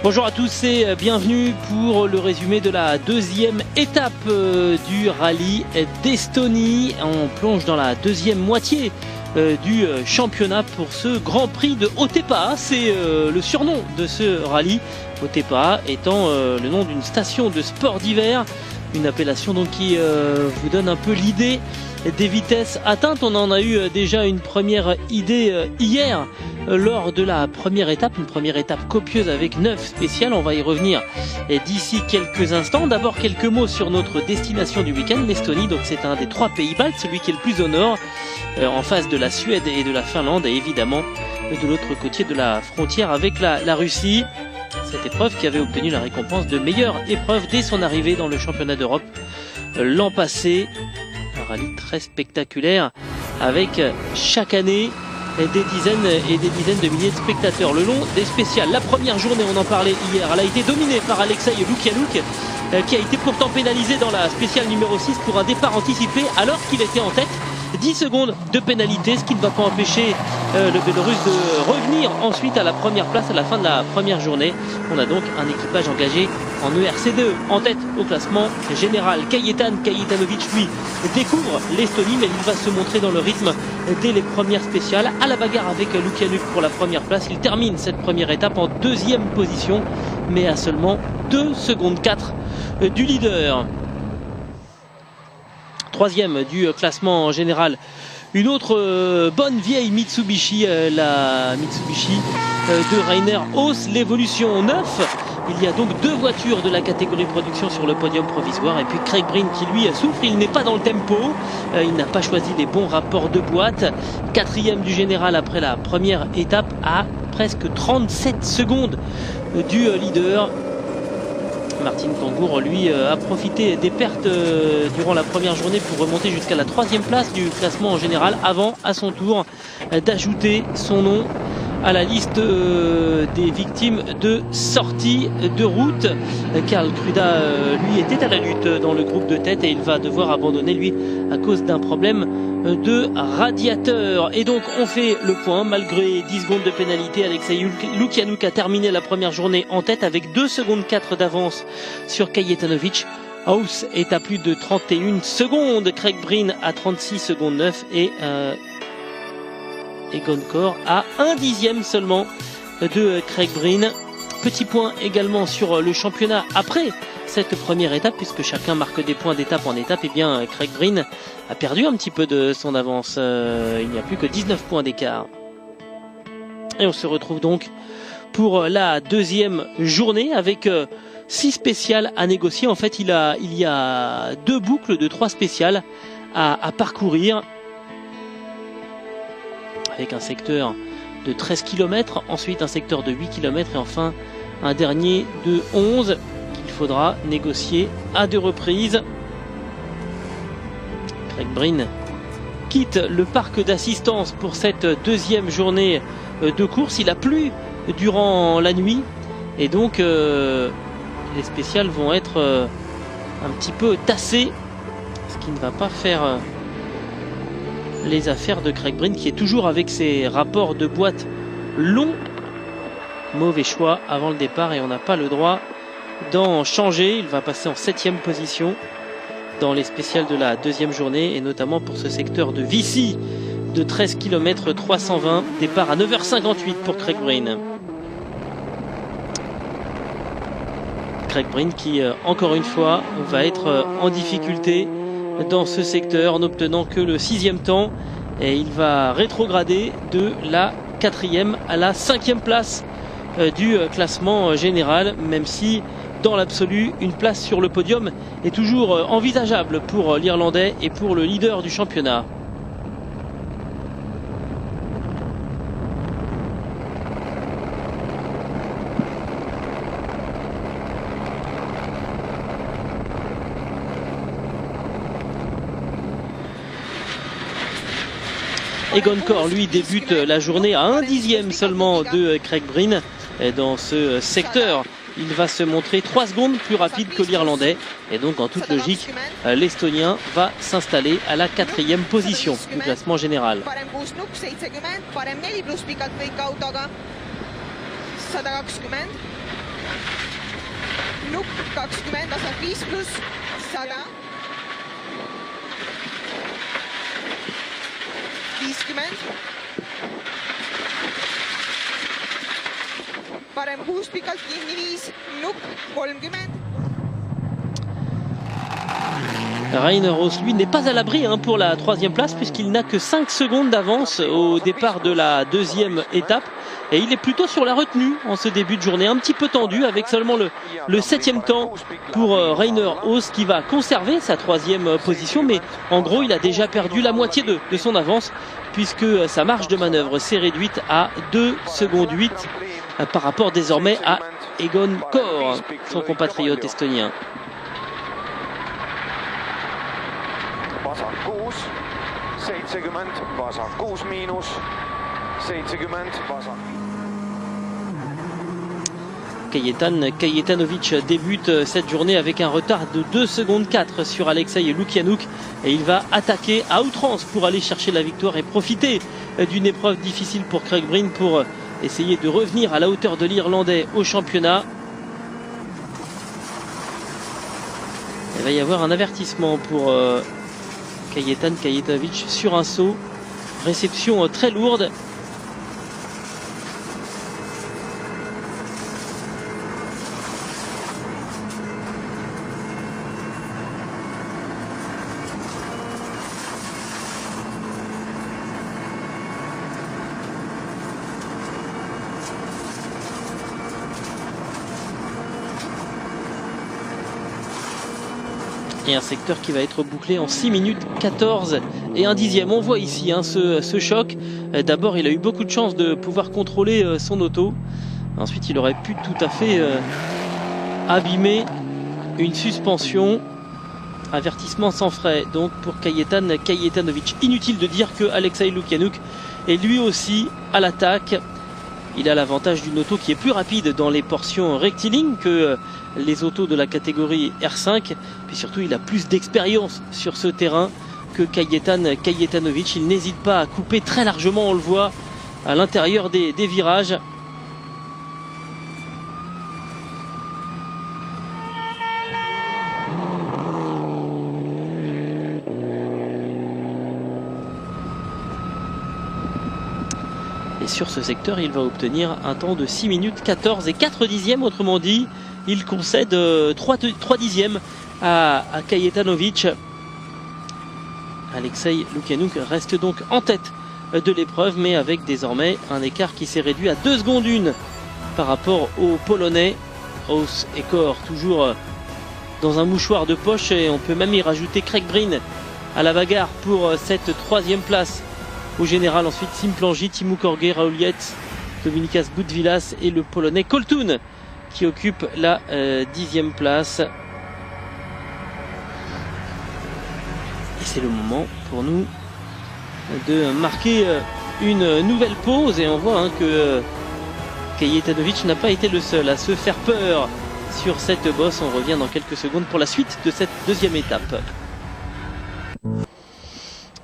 Bonjour à tous et bienvenue pour le résumé de la deuxième étape du rallye d'Estonie. On plonge dans la deuxième moitié du championnat pour ce Grand Prix de Otepää. C'est le surnom de ce rallye, Otepää étant le nom d'une station de sport d'hiver. Une appellation donc qui vous donne un peu l'idée des vitesses atteintes. On en a eu déjà une première idée hier lors de la première étape, une première étape copieuse avec 9 spéciales. On va y revenir d'ici quelques instants. D'abord quelques mots sur notre destination du week-end, l'Estonie. Donc c'est un des 3 pays baltes, celui qui est le plus au nord, en face de la Suède et de la Finlande, et évidemment de l'autre côté de la frontière avec la Russie. Cette épreuve qui avait obtenu la récompense de meilleure épreuve dès son arrivée dans le championnat d'Europe l'an passé. Un rallye très spectaculaire avec chaque année des dizaines et des dizaines de milliers de spectateurs. Le long des spéciales, la première journée, on en parlait hier, elle a été dominée par Alexei Lukianouk, qui a été pourtant pénalisé dans la spéciale numéro 6 pour un départ anticipé alors qu'il était en tête. 10 secondes de pénalité, ce qui ne va pas empêcher le Bélorusse de revenir ensuite à la première place à la fin de la première journée. On a donc un équipage engagé en ERC2 en tête au classement général. Kajetan Kajetanovic, lui, découvre l'Estonie, mais il va se montrer dans le rythme dès les premières spéciales. À la bagarre avec Lukianouk pour la première place. Il termine cette première étape en deuxième position, mais à seulement 2 secondes 4 du leader. Troisième du classement général, une autre bonne vieille Mitsubishi, la Mitsubishi de Rainer Haas, l'évolution 9. Il y a donc 2 voitures de la catégorie production sur le podium provisoire, et puis Craig Breen qui lui souffre, il n'est pas dans le tempo, il n'a pas choisi les bons rapports de boîte. Quatrième du général après la première étape à presque 37 secondes du leader. Martin Kangur, lui, a profité des pertes durant la première journée pour remonter jusqu'à la 3e place du classement en général, avant, à son tour, d'ajouter son nom à la liste des victimes de sortie de route. Karl Kruda, lui, était à la lutte dans le groupe de tête et il va devoir abandonner, lui, à cause d'un problème de radiateur. Et donc on fait le point. Malgré 10 secondes de pénalité, Alexei Lukianouk a terminé la première journée en tête avec 2 secondes 4 d'avance sur Kajetanovic. Haas est à plus de 31 secondes, Craig Breen à 36 secondes 9 et Egon Kor à 1/10 seulement de Craig Breen. Petit point également sur le championnat après cette première étape, puisque chacun marque des points d'étape en étape. Et bien Craig Breen a perdu un petit peu de son avance, il n'y a plus que 19 points d'écart. Et on se retrouve donc pour la deuxième journée avec 6 spéciales à négocier. En fait il y a 2 boucles de 3 spéciales à parcourir, avec un secteur de 13 km, ensuite un secteur de 8 km et enfin un dernier de 11 qu'il faudra négocier à 2 reprises. Craig Breen quitte le parc d'assistance pour cette deuxième journée de course. Il a plu durant la nuit et donc les spéciales vont être un petit peu tassées, ce qui ne va pas faire les affaires de Craig Breen, qui est toujours avec ses rapports de boîte longs. Mauvais choix avant le départ et on n'a pas le droit d'en changer. Il va passer en 7e position dans les spéciales de la deuxième journée, et notamment pour ce secteur de Vichy de 13 km 320, départ à 9h58 pour Craig Breen. Craig Breen qui encore une fois va être en difficulté dans ce secteur, en n'obtenant que le 6e temps, et il va rétrograder de la 4e à la 5e place du classement général, même si dans l'absolu une place sur le podium est toujours envisageable pour l'Irlandais et pour le leader du championnat. Egon Kor, lui, débute la journée à 1/10 seulement de Craig Breen. Dans ce secteur, il va se montrer 3 secondes plus rapide que l'Irlandais. Et donc, en toute logique, l'Estonien va s'installer à la 4e position du classement général. nupp 20, tasa 5 pluss 100. 50. Parem huus pikalt kinni 5, nupp 30. Rainer Oos, lui, n'est pas à l'abri pour la troisième place puisqu'il n'a que 5 secondes d'avance au départ de la deuxième étape. Et il est plutôt sur la retenue en ce début de journée, un petit peu tendu avec seulement le 7e temps pour Rainer Oos qui va conserver sa troisième position. Mais en gros, il a déjà perdu la moitié de son avance puisque sa marge de manœuvre s'est réduite à 2 secondes 8 par rapport désormais à Egon Kor, son compatriote estonien. Vasak 6, 70, vasak 6 miinus, 70, vasak. Kajetanovic débute cette journée avec un retard de 2 secondes 4 sur Alexei Lukianouk et il va attaquer à outrance pour aller chercher la victoire et profiter d'une épreuve difficile pour Craig Breen pour essayer de revenir à la hauteur de l'Irlandais au championnat. Il va y avoir un avertissement pour Kajetanovic sur un saut, réception très lourde. Et un secteur qui va être bouclé en 6 minutes 14 et 1 dixième. On voit ici ce choc. D'abord, il a eu beaucoup de chance de pouvoir contrôler son auto. Ensuite, il aurait pu tout à fait abîmer une suspension. Avertissement sans frais donc pour Kajetanovic. Inutile de dire que Alexei Lukianouk est lui aussi à l'attaque. Il a l'avantage d'une auto qui est plus rapide dans les portions rectilignes que les autos de la catégorie R5. Puis surtout, il a plus d'expérience sur ce terrain que Kajetanovic. Il n'hésite pas à couper très largement, on le voit, à l'intérieur des virages. Et sur ce secteur, il va obtenir un temps de 6 minutes 14 et 4 dixièmes. Autrement dit, il concède 3 dixièmes à Kajetanovic. Alexei Lukianouk reste donc en tête de l'épreuve, mais avec désormais un écart qui s'est réduit à 2 secondes 1 par rapport aux Polonais. Oos et Kor toujours dans un mouchoir de poche, et on peut même y rajouter Craig Breen à la bagarre pour cette troisième place. Au général, ensuite, Sim Plangit, Timmu Korge, Raoul Yates, Dominikas Gudvilas et le Polonais Koltun qui occupe la 10e place. Et c'est le moment pour nous de marquer une nouvelle pause. Et on voit que Kajetanovic n'a pas été le seul à se faire peur sur cette bosse. On revient dans quelques secondes pour la suite de cette deuxième étape.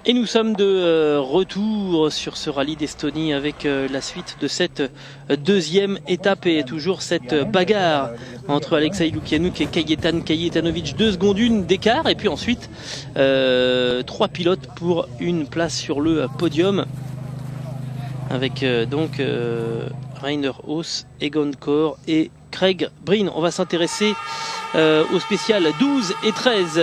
Et nous sommes de retour sur ce rallye d'Estonie avec la suite de cette deuxième étape et toujours cette bagarre entre Alexei Lukianouk et Kajetanovic. 2 secondes 1 d'écart, et puis ensuite 3 pilotes pour une place sur le podium avec donc Rainer Oos, Egon Kor et Craig Breen. On va s'intéresser au spécial 12 et 13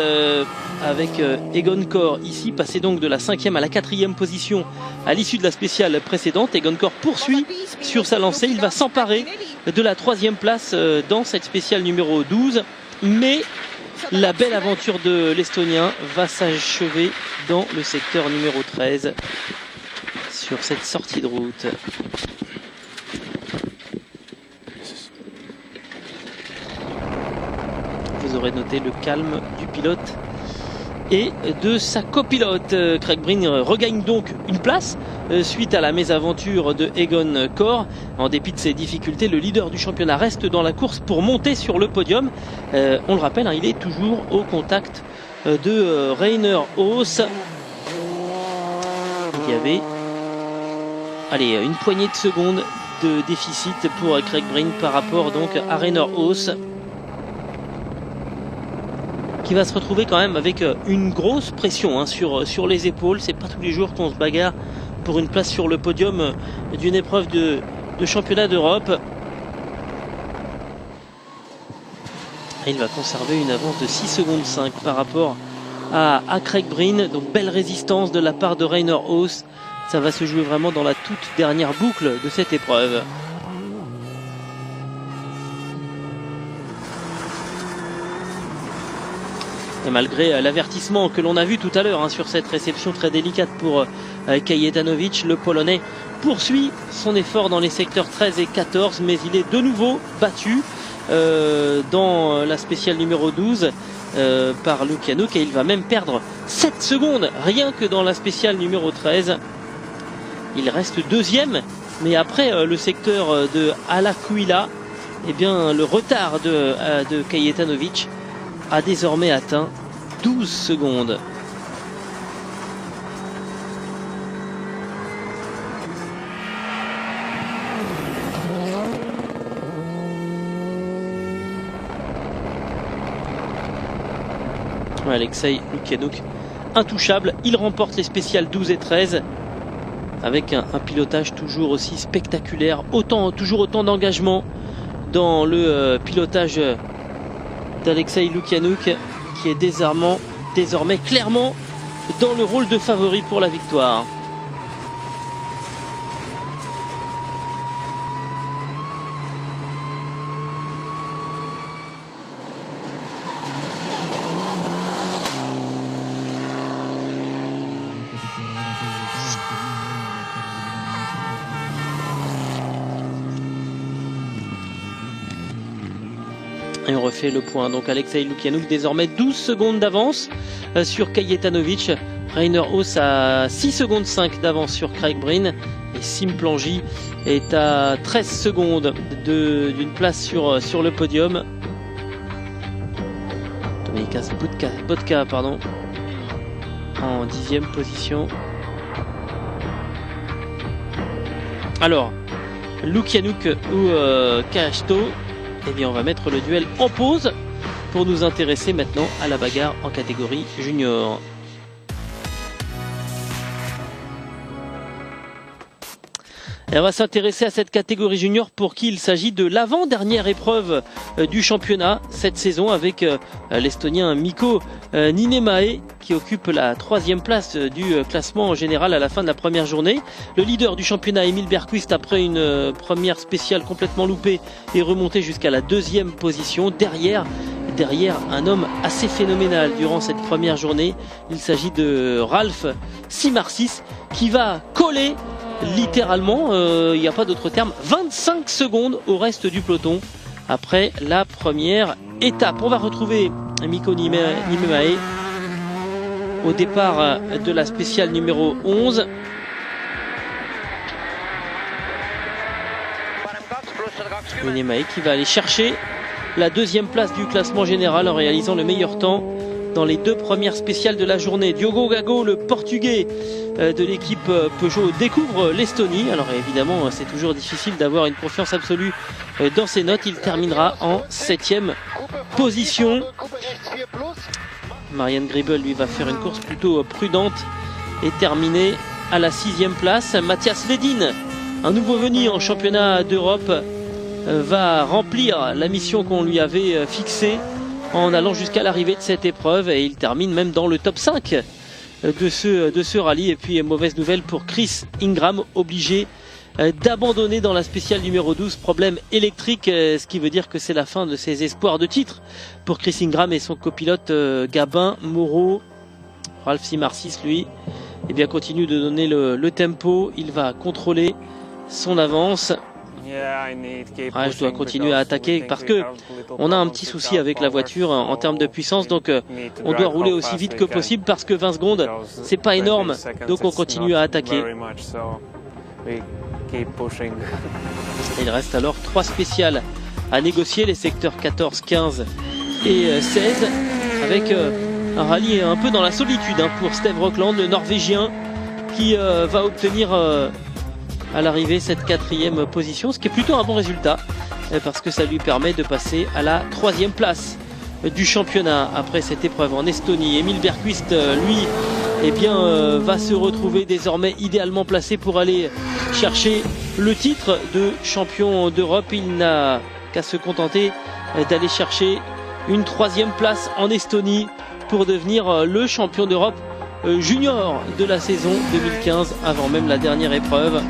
avec Egon Kor ici, passé donc de la 5e à la 4e position à l'issue de la spéciale précédente. Egon Kor poursuit sur sa lancée, il va s'emparer de la 3e place dans cette spéciale numéro 12, mais la belle aventure de l'Estonien va s'achever dans le secteur numéro 13 sur cette sortie de route. Vous aurez noté le calme du pilote et de sa copilote. Craig Breen regagne donc une place suite à la mésaventure de Egon Kor. En dépit de ses difficultés, le leader du championnat reste dans la course pour monter sur le podium. On le rappelle, il est toujours au contact de Rainer Oos. Il y avait une poignée de secondes de déficit pour Craig Breen par rapport donc à Rainer Haas, qui va se retrouver quand même avec une grosse pression sur les épaules. C'est pas tous les jours qu'on se bagarre pour une place sur le podium d'une épreuve de championnat d'Europe. Il va conserver une avance de 6 secondes 5 par rapport à Craig Breen. Donc belle résistance de la part de Rainer Haas. Ça va se jouer vraiment dans la toute dernière boucle de cette épreuve. Et malgré l'avertissement que l'on a vu tout à l'heure sur cette réception très délicate pour Kajetanovic, le Polonais poursuit son effort dans les secteurs 13 et 14, mais il est de nouveau battu dans la spéciale numéro 12 par Lukianouk, et il va même perdre 7 secondes rien que dans la spéciale numéro 13. Il reste deuxième, mais après le secteur de Alaquila, eh bien, le retard de Kajetanovic a désormais atteint 12 secondes. Alexei Lukianouk intouchable, il remporte les spéciales 12 et 13 avec un pilotage toujours aussi spectaculaire, toujours autant d'engagement dans le pilotage d'Alexei Lukianouk, qui est désormais clairement dans le rôle de favori pour la victoire. Et on refait le point. Donc Alexei Lukianouk désormais 12 secondes d'avance sur Kajetanovic. Rainer Haas a 6 secondes 5 d'avance sur Craig Breen. Et Sim Plangey est à 13 secondes d'une place sur le podium. Dominikas Bodka en 10e position. Alors, Lukianouk ou Kahto, eh bien, on va mettre le duel en pause pour nous intéresser maintenant à la bagarre en catégorie junior. Et on va s'intéresser à cette catégorie junior pour qui il s'agit de l'avant-dernière épreuve du championnat cette saison, avec l'Estonien Mikko Niinimäe qui occupe la 3e place du classement en général à la fin de la première journée. Le leader du championnat, Emil Bergqvist, après une première spéciale complètement loupée, est remonté jusqu'à la 2e position. Derrière un homme assez phénoménal durant cette première journée, il s'agit de Ralf Simarsis qui va coller littéralement, il n'y a pas d'autre terme, 25 secondes au reste du peloton après la première étape. On va retrouver Mikko Niinimäe au départ de la spéciale numéro 11. Niinimäe qui va aller chercher la 2e place du classement général en réalisant le meilleur temps dans les 2 premières spéciales de la journée. Diogo Gago, le portugais de l'équipe Peugeot, découvre l'Estonie. Alors évidemment, c'est toujours difficile d'avoir une confiance absolue dans ses notes. Il terminera en 7e position. Marianne Griebel, lui, va faire une course plutôt prudente et terminer à la 6e place. Matthias Ledin, un nouveau venu en championnat d'Europe, va remplir la mission qu'on lui avait fixée en allant jusqu'à l'arrivée de cette épreuve, et il termine même dans le top 5 de ce rallye. Et puis mauvaise nouvelle pour Chris Ingram, obligé d'abandonner dans la spéciale numéro 12, problème électrique, ce qui veut dire que c'est la fin de ses espoirs de titre pour Chris Ingram et son copilote Gabin Moreau. Ralf Simarsis, lui, eh bien, continue de donner le tempo, il va contrôler son avance. Je dois continuer à attaquer parce que on a un petit souci avec la voiture en termes de puissance, donc on doit rouler aussi vite que possible parce que 20 secondes c'est pas énorme, donc on continue à attaquer. Il reste alors 3 spéciales à négocier, les secteurs 14, 15 et 16, avec un rallye un peu dans la solitude pour Steve Rockland, le Norvégien, qui va obtenir à l'arrivée cette 4e position, ce qui est plutôt un bon résultat parce que ça lui permet de passer à la 3e place du championnat après cette épreuve en Estonie. Emil Bergqvist, lui, eh bien, va se retrouver désormais idéalement placé pour aller chercher le titre de champion d'Europe. Il n'a qu'à se contenter d'aller chercher une 3e place en Estonie pour devenir le champion d'Europe junior de la saison 2015 avant même la dernière épreuve.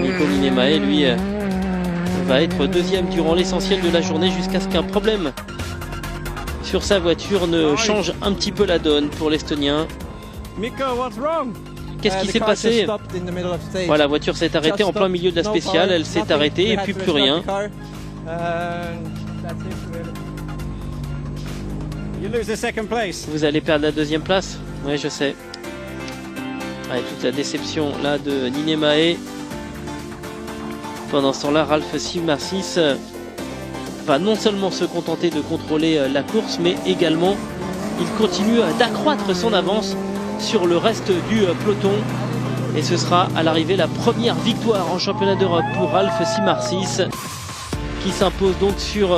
Mikko Niinimäe, lui, va être 2e durant l'essentiel de la journée jusqu'à ce qu'un problème sur sa voiture ne change un petit peu la donne pour l'Estonien. Qu'est-ce qui s'est passé? Voilà, la voiture s'est arrêtée en plein milieu de la spéciale, elle s'est arrêtée et puis plus rien. Vous allez perdre la 2e place? Oui, je sais. Avec toute la déception là de Niinimäe. Pendant ce temps-là, Ralf Simarsis va non seulement se contenter de contrôler la course, mais également il continue d'accroître son avance sur le reste du peloton. Et ce sera à l'arrivée la première victoire en championnat d'Europe pour Ralf Simarsis, qui s'impose donc sur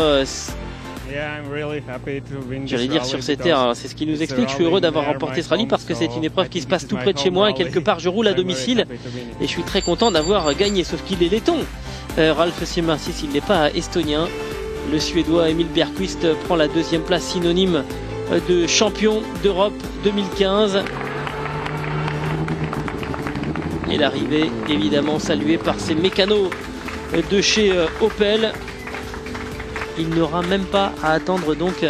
j'allais dire sur ces terres, c'est ce qui nous explique. Je suis heureux d'avoir remporté ce rallye parce que c'est une épreuve qui se passe tout près de chez moi et quelque part je roule à domicile et je suis très content d'avoir gagné, sauf qu'il est laiton. Ralf Simarsis, il n'est pas estonien. Le Suédois Emil Bergqvist prend la 2e place, synonyme de champion d'Europe 2015. Et l'arrivée évidemment saluée par ses mécanos de chez Opel. Il n'aura même pas à attendre donc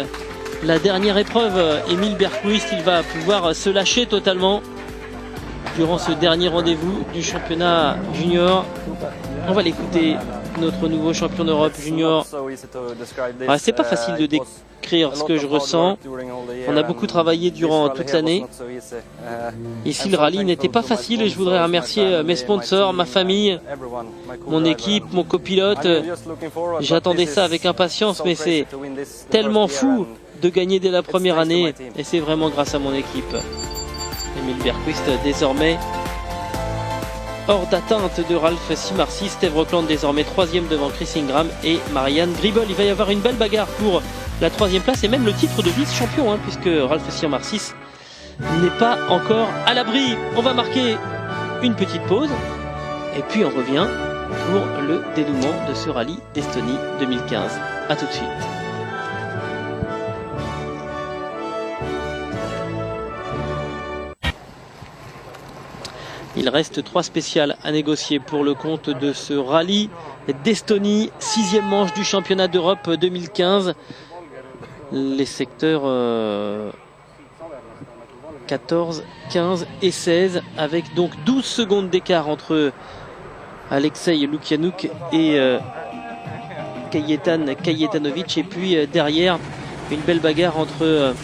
la dernière épreuve. Emil Bergqvist, il va pouvoir se lâcher totalement durant ce dernier rendez-vous du championnat junior. On va l'écouter, notre nouveau champion d'Europe junior. C'est pas facile de décrire ce que je ressens. On a beaucoup travaillé durant toute l'année. Ici, le rallye n'était pas facile et je voudrais remercier mes sponsors, ma famille, mon équipe, mon copilote. J'attendais ça avec impatience, mais c'est tellement fou de gagner dès la première année et c'est vraiment grâce à mon équipe. Emil Bergqvist désormais hors d'atteinte de Ralf Simarsis. Steve Rockland désormais 3e devant Chris Ingram et Marianne Gribel. Il va y avoir une belle bagarre pour la 3e place et même le titre de vice-champion, puisque Ralf Simarsis n'est pas encore à l'abri. On va marquer une petite pause et puis on revient pour le dénouement de ce rallye d'Estonie 2015. A tout de suite. Il reste 3 spéciales à négocier pour le compte de ce rallye d'Estonie, 6e manche du championnat d'Europe 2015. Les secteurs 14, 15 et 16, avec donc 12 secondes d'écart entre Alexei Lukianouk et Kajetan Kajetanovic. Et puis derrière, une belle bagarre entre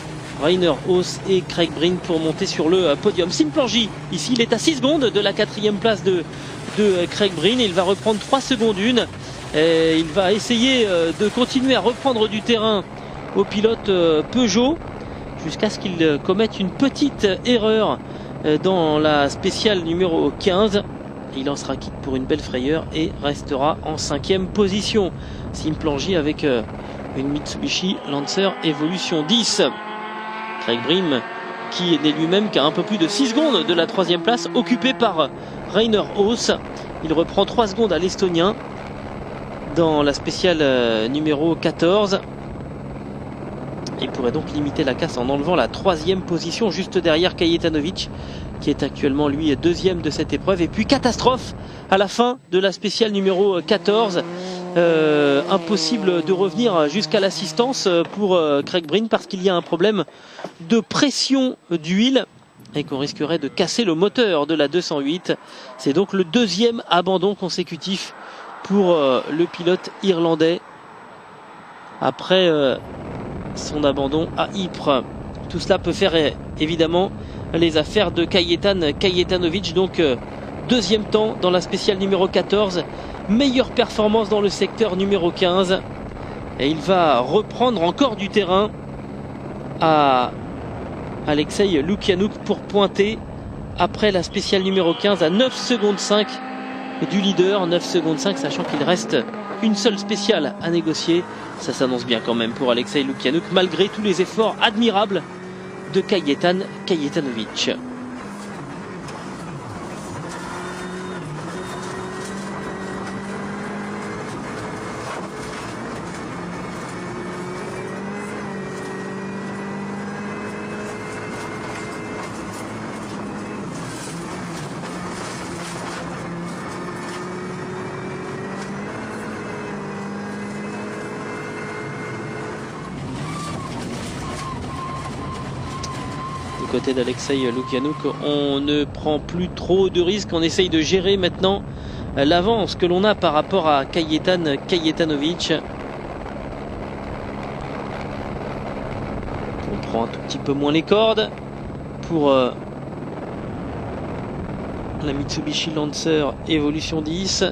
Rainer Haas et Craig Breen pour monter sur le podium. Sim Plangey, ici, il est à 6 secondes de la 4e place de Craig Breen. Il va reprendre 3 secondes une. Et il va essayer de continuer à reprendre du terrain au pilote Peugeot jusqu'à ce qu'il commette une petite erreur dans la spéciale numéro 15. Il en sera quitte pour une belle frayeur et restera en 5e position. Sim Plangey avec une Mitsubishi Lancer Evolution 10. Craig Breen qui n'est lui-même qu'à un peu plus de 6 secondes de la 3e place, occupé par Rainer Haas. Il reprend 3 secondes à l'Estonien dans la spéciale numéro 14. Il pourrait donc limiter la casse en enlevant la 3e position juste derrière Kajetanovic, qui est actuellement lui 2e de cette épreuve. Et puis catastrophe à la fin de la spéciale numéro 14. Impossible de revenir jusqu'à l'assistance pour Craig Breen parce qu'il y a un problème de pression d'huile et qu'on risquerait de casser le moteur de la 208. C'est donc le 2e abandon consécutif pour le pilote irlandais après son abandon à Ypres. Tout cela peut faire évidemment les affaires de Kajetan Kajetanovic, donc 2e temps dans la spéciale numéro 14, meilleure performance dans le secteur numéro 15 et il va reprendre encore du terrain à Alexei Lukianouk pour pointer après la spéciale numéro 15 à 9 secondes 5 du leader. 9 secondes 5, sachant qu'il reste une seule spéciale à négocier. Ça s'annonce bien quand même pour Alexei Lukianouk, malgré tous les efforts admirables de Kajetan Kajetanovic. Du côté d'Alexei Lukianouk, on ne prend plus trop de risques, on essaye de gérer maintenant l'avance que l'on a par rapport à Kajetan Kajetanovic. On prend un tout petit peu moins les cordes pour la Mitsubishi Lancer Evolution 10.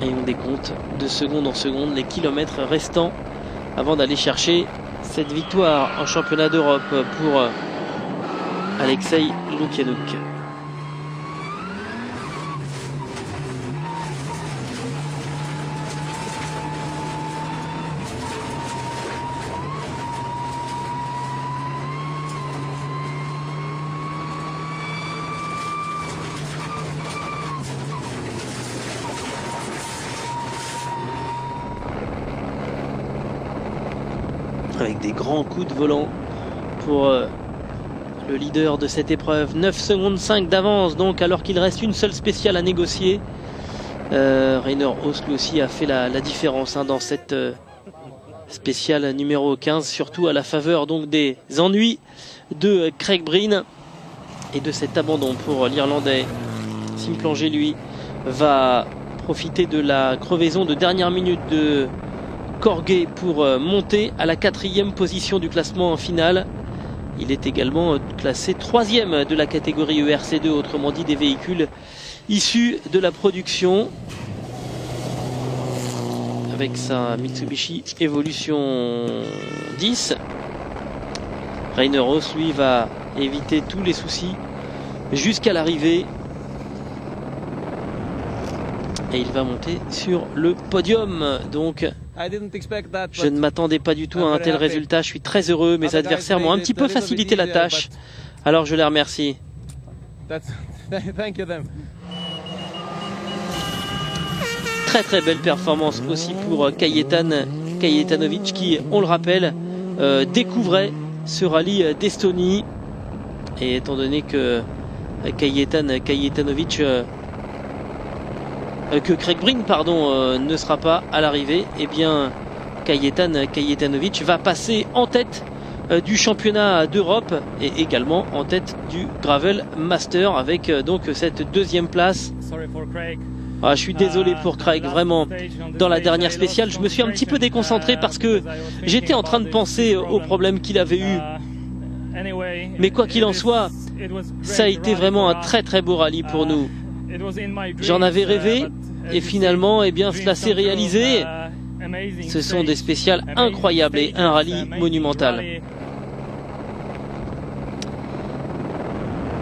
Et on décompte de seconde en seconde les kilomètres restants avant d'aller chercher cette victoire en championnat d'Europe pour Alexei Lukianouk. Avec des grands coups de volant pour le leader de cette épreuve. 9 secondes 5 d'avance donc, alors qu'il reste une seule spéciale à négocier. Rainer Haus aussi a fait la différence dans cette spéciale numéro 15, surtout à la faveur donc des ennuis de Craig Breen et de cet abandon pour l'Irlandais. Sim Planger, lui, va profiter de la crevaison de dernière minute de Corguet pour monter à la 4e position du classement final. Il est également classé 3e de la catégorie ERC2, autrement dit des véhicules issus de la production, avec sa Mitsubishi Evolution 10. Rainer Haus, lui, va éviter tous les soucis jusqu'à l'arrivée. Et il va monter sur le podium. Donc je ne m'attendais pas du tout à un tel résultat. Je suis très heureux. Mes adversaires m'ont un petit peu facilité la tâche. Alors je les remercie. Très belle performance aussi pour Kajetan Kajetanovic qui, on le rappelle, découvrait ce rallye d'Estonie. Et étant donné que Kajetan Kajetanovic que Craig Breen ne sera pas à l'arrivée, et bien Kajetan Kajetanovic va passer en tête du championnat d'Europe et également en tête du Gravel Master avec donc cette 2e place. Je suis désolé pour Craig, vraiment. Dans la dernière spéciale, je me suis un petit peu déconcentré parce que j'étais en train de penser aux problèmes qu'il avait eu. Mais quoi qu'il en soit, ça a été vraiment un très beau rallye pour nous. J'en avais rêvé et finalement, eh bien, cela s'est réalisé. Ce sont des spéciales incroyables et un rallye monumental.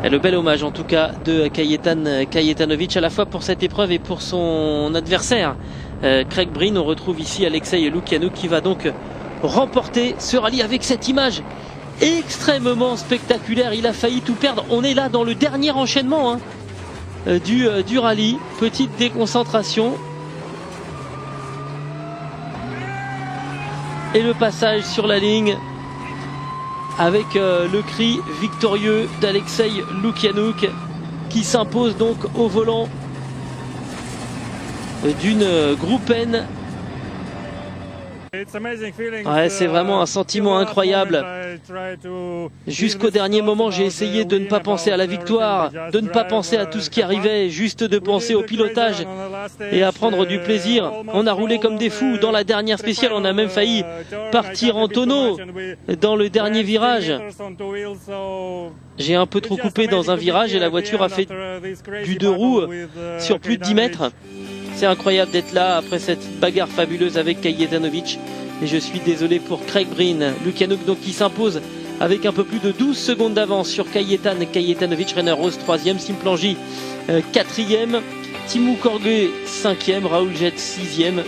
Et le bel hommage en tout cas de Kajetan Kajetanovic à la fois pour cette épreuve et pour son adversaire Craig Breen. On retrouve ici Alexei Lukianouk qui va donc remporter ce rallye avec cette image extrêmement spectaculaire. Il a failli tout perdre. On est là dans le dernier enchaînement du rallye. Petite déconcentration et le passage sur la ligne avec le cri victorieux d'Alexei Lukianouk qui s'impose donc au volant d'une Groupe N. Ouais, c'est vraiment un sentiment incroyable. Jusqu'au dernier moment, j'ai essayé de ne pas penser à la victoire, de ne pas penser à tout ce qui arrivait, juste de penser au pilotage et à prendre du plaisir. On a roulé comme des fous. Dans la dernière spéciale, on a même failli partir en tonneau dans le dernier virage. J'ai un peu trop coupé dans un virage et la voiture a fait du 2 roues sur plus de 10 mètres. C'est incroyable d'être là après cette bagarre fabuleuse avec Kajetanovic. Et je suis désolé pour Craig Breen. Lukianouk donc qui s'impose avec un peu plus de 12 secondes d'avance sur Kajetanovic. Rainer Rose 3e, Simplanji 4e, Timou Korgue 5e, Raoul Jet 6e,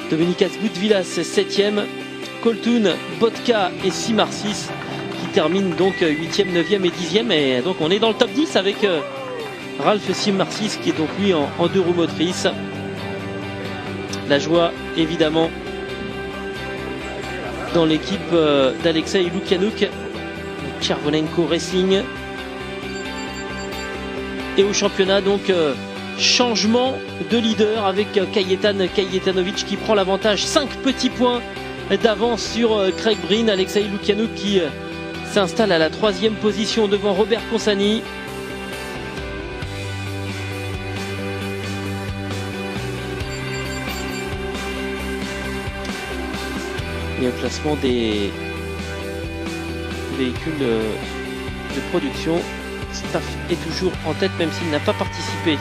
Dominikas Goudvilas 7e, Coltoun, Botka et Simarsis qui terminent donc 8e, 9e et 10e. Et donc on est dans le top 10 avec Ralph Simarsis qui est donc lui en 2 roues motrices. La joie évidemment dans l'équipe d'Alexei Lukianouk, Chervolenko Racing. Et au championnat donc changement de leader avec Kajetanovic qui prend l'avantage, 5 petits points d'avance sur Craig Breen. Alexei Lukianouk qui s'installe à la 3e position devant Robert Consani. Et au classement des véhicules de production, Staff est toujours en tête même s'il n'a pas participé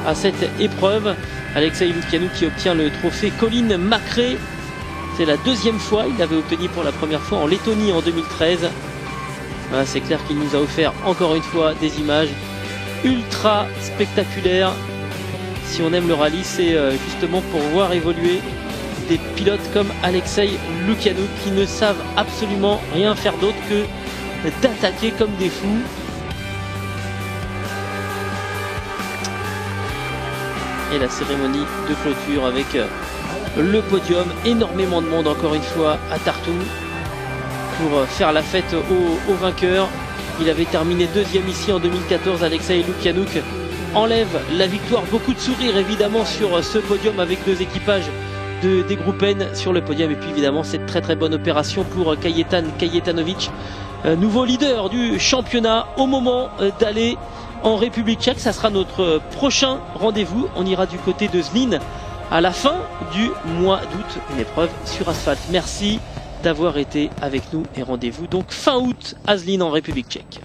à cette épreuve. Alexei Lukianouk qui obtient le trophée Colin Macré. C'est la 2e fois, il l'avait obtenu pour la première fois en Lettonie en 2013. Voilà, c'est clair qu'il nous a offert encore une fois des images ultra spectaculaires. Si on aime le rallye, c'est justement pour voir évoluer des pilotes comme Alexei Lukianouk qui ne savent absolument rien faire d'autre que d'attaquer comme des fous. Et la cérémonie de clôture avec le podium, énormément de monde encore une fois à Tartu pour faire la fête aux vainqueurs. Il avait terminé 2e ici en 2014. Alexei Lukianouk enlève la victoire, beaucoup de sourires évidemment sur ce podium avec 2 équipages des groupes N sur le podium. Et puis évidemment cette très bonne opération pour Kajetanovic, nouveau leader du championnat au moment d'aller en République tchèque. Ça sera notre prochain rendez-vous. On ira du côté de Zlín à la fin du mois d'août, une épreuve sur asphalte. Merci d'avoir été avec nous et rendez-vous donc fin août à Zlín en République tchèque.